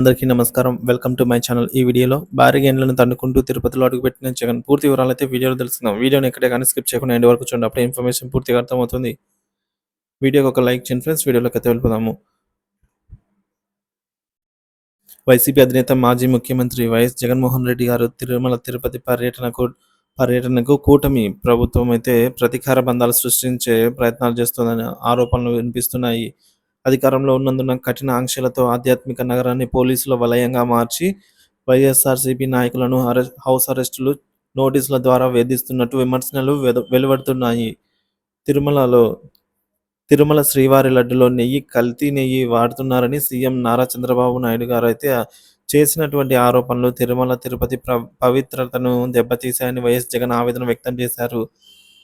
అందరికీ నమస్కారం. Welcome to my channel. ఈ వీడియోలో భారీగా ఎండలను తన్నుకుంటూ తిరుపతిలో అడుగుపెట్టిన జగన్ పూర్తి వివరాలైతే వీడియోలో తెలుసుకుందాం. వీడియోని ఎక్కడే కానీ స్కిప్ చేయకుండా ఎండ్ వరకు చూడండి. అప్పుడే ఇన్ఫర్మేషన్ పూర్తిగా అర్థమవుతుంది. వీడియోకి ఒక లైక్ చేయండి ఫ్రెండ్స్. వీడియోలోకి అయితే వెళ్ళిపోదాము. వైసీపీ అధినేత మాజీ ముఖ్యమంత్రి వైఎస్ జగన్మోహన్ రెడ్డి గారు తిరుమల తిరుపతి పర్యటనకు కూటమి ప్రభుత్వం అయితే ప్రతీకార బంధాలు సృష్టించే ప్రయత్నాలు చేస్తుందని ఆరోపణలు వినిపిస్తున్నాయి. అధికారంలో ఉన్నందున కఠిన ఆంక్షలతో ఆధ్యాత్మిక నగరాన్ని పోలీసుల వలయంగా మార్చి వైఎస్ఆర్సీపీ నాయకులను హౌస్ అరెస్టులు, నోటీసుల ద్వారా వేధిస్తున్నట్టు విమర్శలు వెలువడుతున్నాయి. తిరుమలలో తిరుమల శ్రీవారి లడ్డులో కల్తీ నెయ్యి వాడుతున్నారని సీఎం నారా చంద్రబాబు నాయుడు గారు అయితే చేసినటువంటి ఆరోపణలు తిరుమల తిరుపతి పవిత్రతను దెబ్బతీశాయని వైఎస్ జగన్ ఆవేదన వ్యక్తం చేశారు.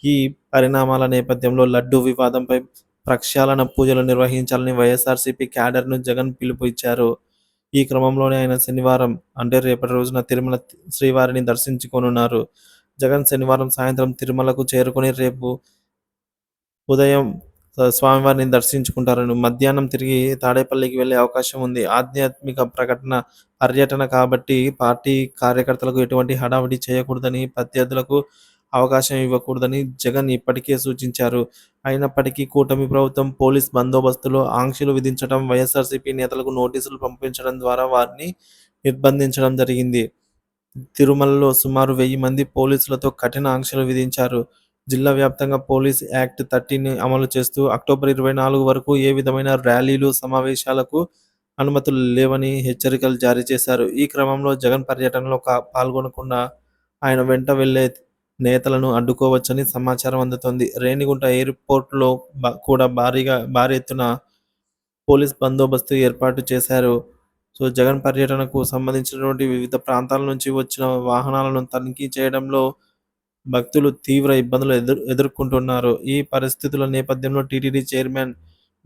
ఈ పరిణామాల నేపథ్యంలో లడ్డు వివాదంపై ప్రక్షాళన పూజలు నిర్వహించాలని వైఎస్ఆర్సీపీ క్యాడర్ను జగన్ పిలుపు ఇచ్చారు. ఈ క్రమంలోనే ఆయన శనివారం అంటే రేపటి రోజున తిరుమల శ్రీవారిని దర్శించుకోనున్నారు. జగన్ శనివారం సాయంత్రం తిరుమలకు చేరుకుని రేపు ఉదయం స్వామివారిని దర్శించుకుంటారని, మధ్యాహ్నం తిరిగి తాడేపల్లికి వెళ్ళే అవకాశం ఉంది. ఆధ్యాత్మిక పర్యటన కాబట్టి పార్టీ కార్యకర్తలకు ఎటువంటి హడావిడి చేయకూడదని, ప్రత్యర్థులకు అవకాశం ఇవ్వకూడదని జగన్ ఇప్పటికే సూచించారు. అయినప్పటికీ కూటమి ప్రభుత్వం పోలీస్ బందోబస్తులో ఆంక్షలు విధించడం, వైఎస్ఆర్సీపీ నేతలకు నోటీసులు పంపించడం ద్వారా వారిని నిర్బంధించడం జరిగింది. తిరుమలలో సుమారు 1000 మంది పోలీసులతో కఠిన ఆంక్షలు విధించారు. జిల్లా వ్యాప్తంగా పోలీస్ యాక్ట్ 30ని అమలు చేస్తూ అక్టోబర్ 24 వరకు ఏ విధమైన ర్యాలీలు, సమావేశాలకు అనుమతులు లేవని హెచ్చరికలు జారీ చేశారు. ఈ క్రమంలో జగన్ పర్యటనలో పాల్గొనకుండా ఆయన వెంట వెళ్లే నేతలను అడ్డుకోవచ్చని సమాచారం అందుతోంది. రేణిగుంట ఎయిర్‌పోర్ట్‌లో కూడా భారీ ఎత్తున పోలీస్ బందోబస్తు ఏర్పాటు చేశారు. జగన్ పర్యటనకు సంబంధించినటువంటి వివిధ ప్రాంతాల నుంచి వచ్చిన వాహనాలను తనిఖీ చేయడంలో భక్తులు తీవ్ర ఇబ్బందులు ఎదుర్కొంటున్నారు. ఈ పరిస్థితుల నేపథ్యంలో టీటీడీ చైర్మన్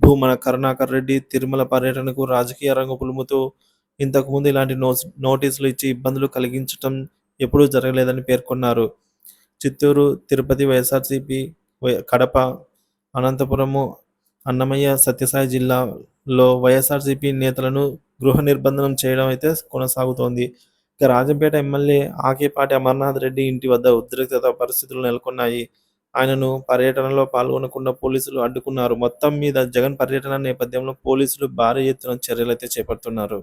భూమన కరుణాకర్ రెడ్డి తిరుమల పర్యటనకు రాజకీయ రంగు పులుముతూ ఇంతకుముందు ఇలాంటి నోటీసులు ఇచ్చి ఇబ్బందులు కలిగించడం ఎప్పుడూ జరగలేదని పేర్కొన్నారు. చిత్తూరు, తిరుపతి వైఎస్ఆర్సీపీ, కడప, అనంతపురము, అన్నమయ్య, సత్యసాయి జిల్లాలో వైఎస్ఆర్సీపీ నేతలను గృహ నిర్బంధనం చేయడం అయితే కొనసాగుతోంది. ఇక రాజంపేట ఎమ్మెల్యే ఆకేపాటి అమర్నాథ్ రెడ్డి ఇంటి వద్ద ఉద్రిక్తత పరిస్థితులు నెలకొన్నాయి. ఆయనను పర్యటనలో పాల్గొనకుండా పోలీసులు అడ్డుకున్నారు. మొత్తం మీద జగన్ పర్యటన నేపథ్యంలో పోలీసులు భారీ ఎత్తున చర్యలైతే చేపడుతున్నారు.